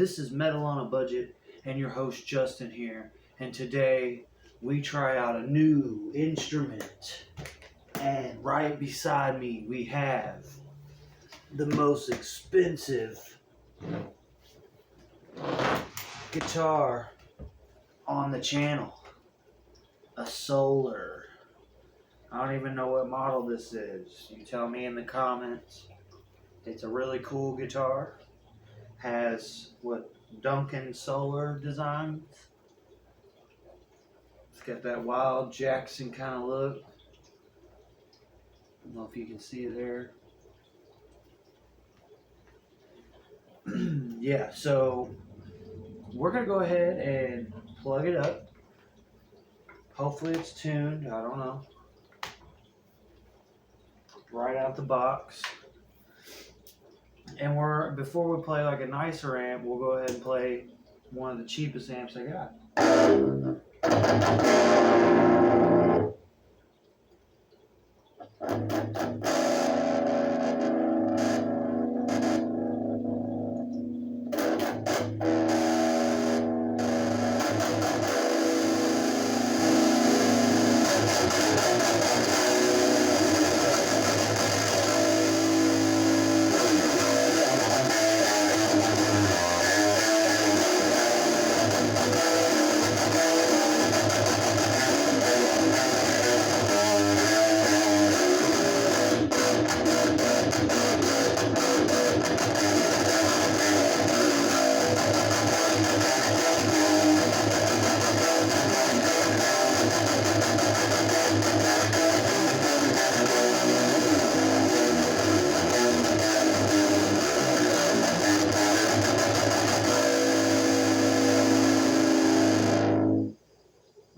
This is Metal on a Budget and your host Justin here. And today we try out a new instrument. And right beside me we have the most expensive guitar on the channel. A Solar. I don't even know what model this is. You tell me in the comments. It's a really cool guitar. Has what Duncan Solar designs. It's got that Wild Jackson kind of look. I don't know if you can see it there. Yeah, so we're going to go ahead and plug it up. Hopefully it's tuned. I don't know. Right out the box. And before we play like a nicer amp, we'll go ahead and play one of the cheapest amps I got.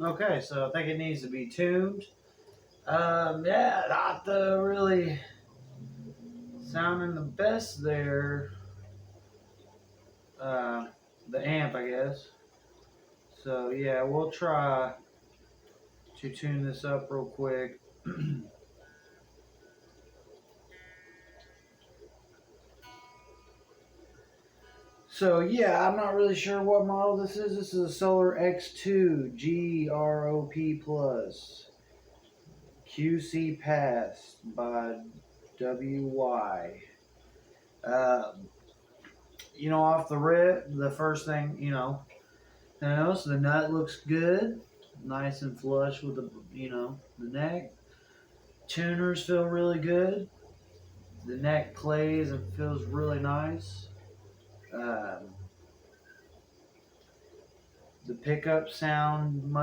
Okay, so I think it needs to be tuned. Yeah, not really sounding the best there. The amp, I guess. So yeah, we'll try to tune this up real quick. So yeah, I'm not really sure what model this is. This is a Solar X2 Grop QC Pass by WY. Off the rip, the first thing, notice the nut looks good. Nice and flush with the neck. Tuners feel really good. The neck plays and feels really nice. The pickups sound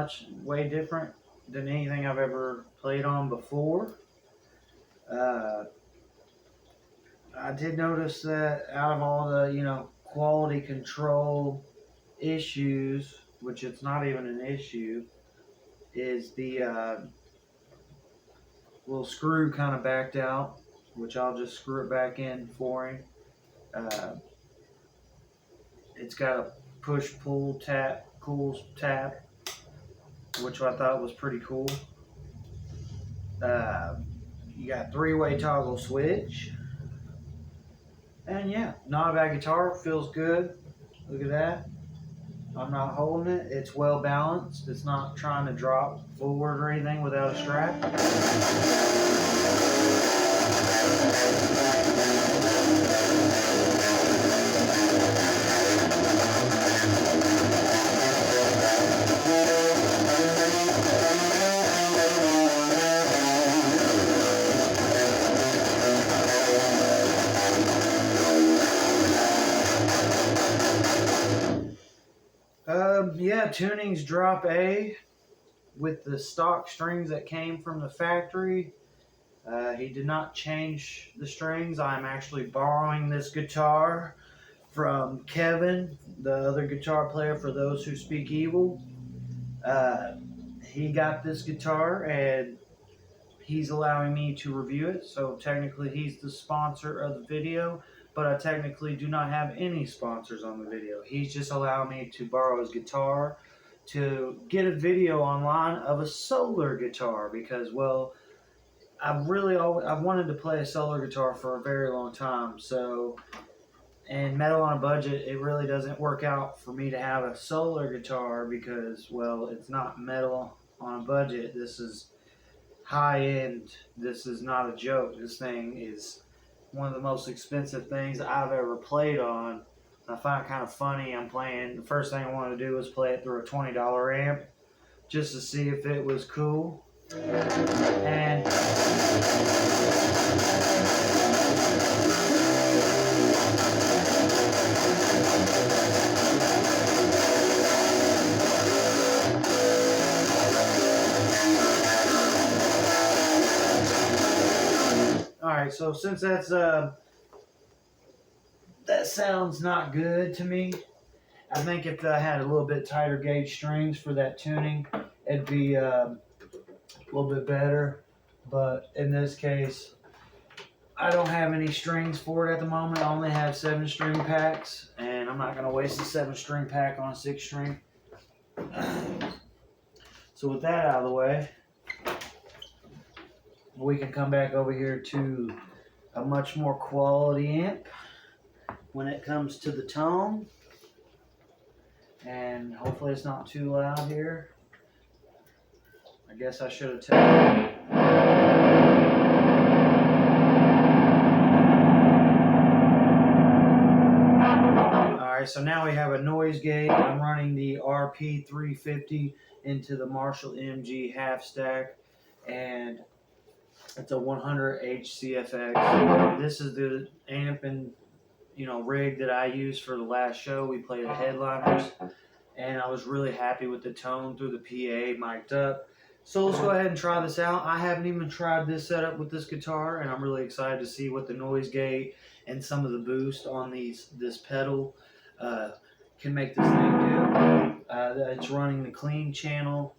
way different than anything I've ever played on before. I did notice that out of all the, quality control issues, which it's not even an issue, is the little screw kind of backed out, which I'll just screw it back in for him. It's got a push-pull tap, cool tap, which I thought was pretty cool. You got 3-way toggle switch. And yeah, not a bad guitar, feels good. Look at that. I'm not holding it. It's well balanced. It's not trying to drop forward or anything without a strap. Yeah, tuning's drop A with the stock strings that came from the factory. He did not change the strings. I'm actually borrowing this guitar from Kevin, the other guitar player for Those Who Speak Evil. He got this guitar and he's allowing me to review it. So technically he's the sponsor of the video, but I technically do not have any sponsors on the video. He's just allowing me to borrow his guitar to get a video online of a Solar guitar because, well, I've wanted to play a Solar guitar for a very long time. So And metal on a budget, it really doesn't work out for me to have a solar guitar because, well, it's not metal on a budget. This is high end. This is not a joke. This thing is one of the most expensive things I've ever played on. I find it kind of funny. I'm playing, the first thing I wanted to do was play it through a $20 amp just to see if it was cool. And alright, so since that sounds not good to me, I think if I had a little bit tighter gauge strings for that tuning, it'd be a little bit better. But in this case, I don't have any strings for it at the moment. I only have 7-string packs, and I'm not going to waste a 7-string pack on a 6-string. So with that out of the way, we can come back over here to a much more quality amp when it comes to the tone. And hopefully it's not too loud here. I guess I should have taken. Alright, so now we have a noise gate. I'm running the RP350 into the Marshall MG half stack, and it's a 100 HCFX. This is the amp and rig that I used for the last show. We played at Headliners, and I was really happy with the tone through the PA mic'd up. So let's go ahead and try this out. I haven't even tried this setup with this guitar, and I'm really excited to see what the noise gate and some of the boost on this pedal can make this thing do. It's running the clean channel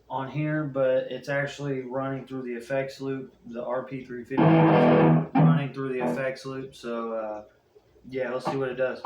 on here, but it's actually running through the effects loop. The RP350 is running through the effects loop, so yeah, let's see what it does.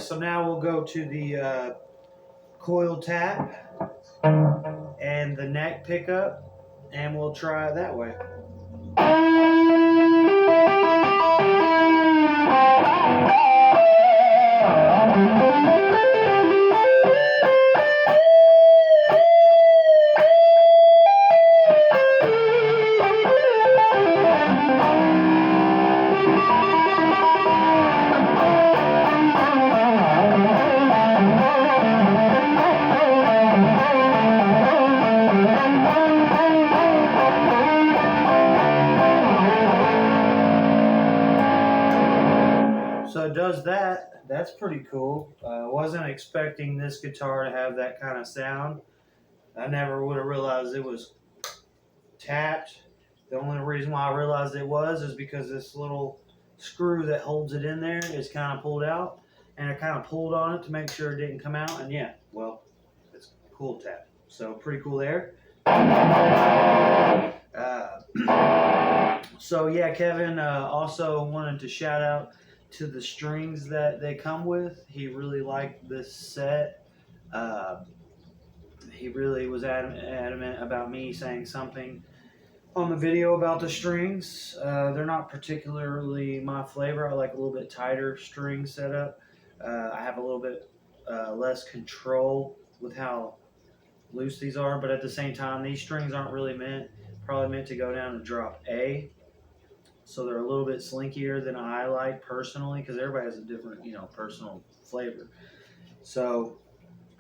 So now we'll go to the coil tap and the neck pickup, and we'll try it that way. So it does that. That's pretty cool. Wasn't expecting this guitar to have that kind of sound. I never would have realized it was tapped The only reason why I realized it was is because this little screw that holds it in there is kind of pulled out, and I kind of pulled on it to make sure it didn't come out, and yeah, well, it's cool tap. So pretty cool there. So yeah, Kevin also wanted to shout out to the strings that they come with. He really liked this set. He really was adamant about me saying something on the video about the strings. They're not particularly my flavor. I like a little bit tighter string setup. I have a little bit less control with how loose these are, but at the same time, these strings aren't really probably meant to go down to drop A. So they're a little bit slinkier than I like personally, because everybody has a different, personal flavor. So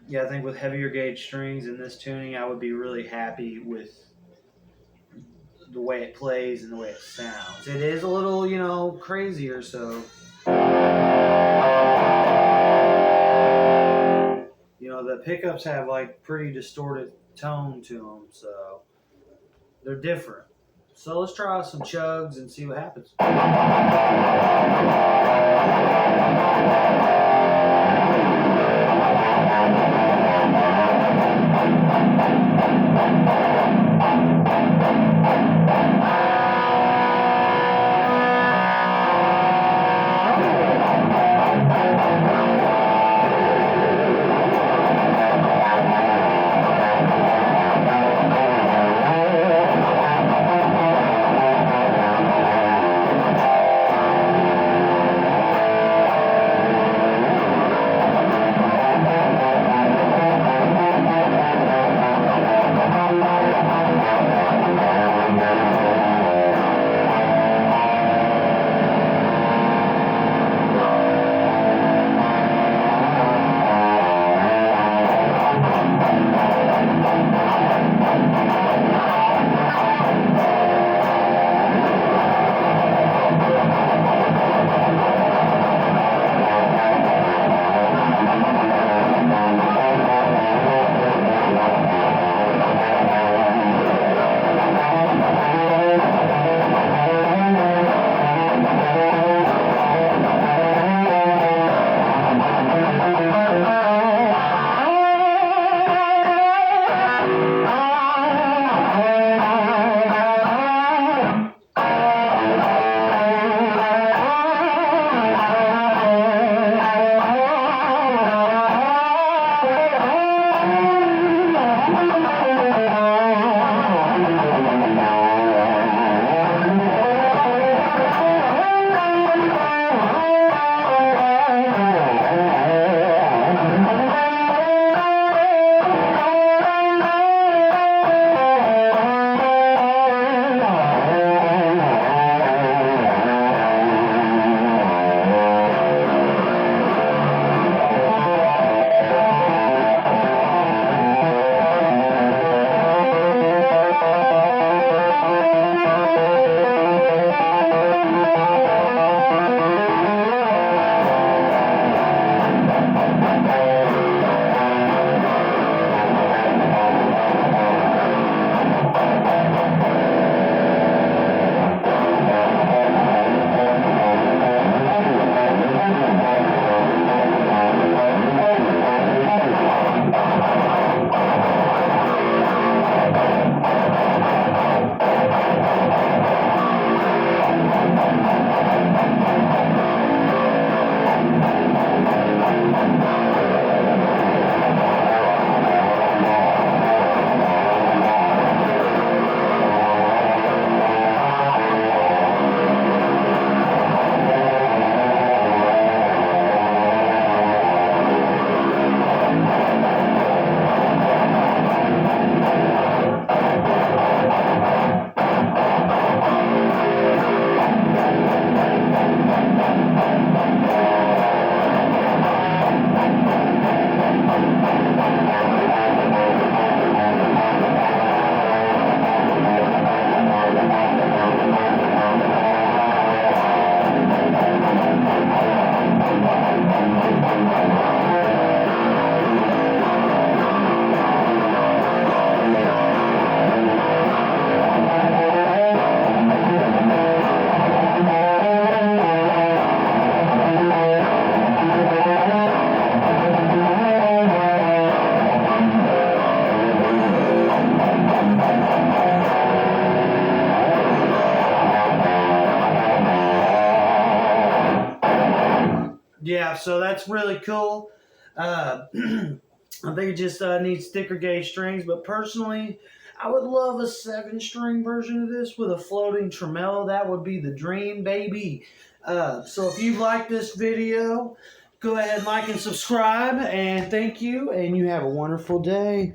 yeah, I think with heavier gauge strings in this tuning, I would be really happy with the way it plays and the way it sounds. It is a little, crazier, so the pickups have like pretty distorted tone to them, so they're different. So let's try some chugs and see what happens. Yeah, so that's really cool. I think it just needs thicker gauge strings, but personally, I would love a 7-string version of this with a floating tremolo. That would be the dream, baby. So if you like this video, go ahead, like, and subscribe, and thank you, and you have a wonderful day.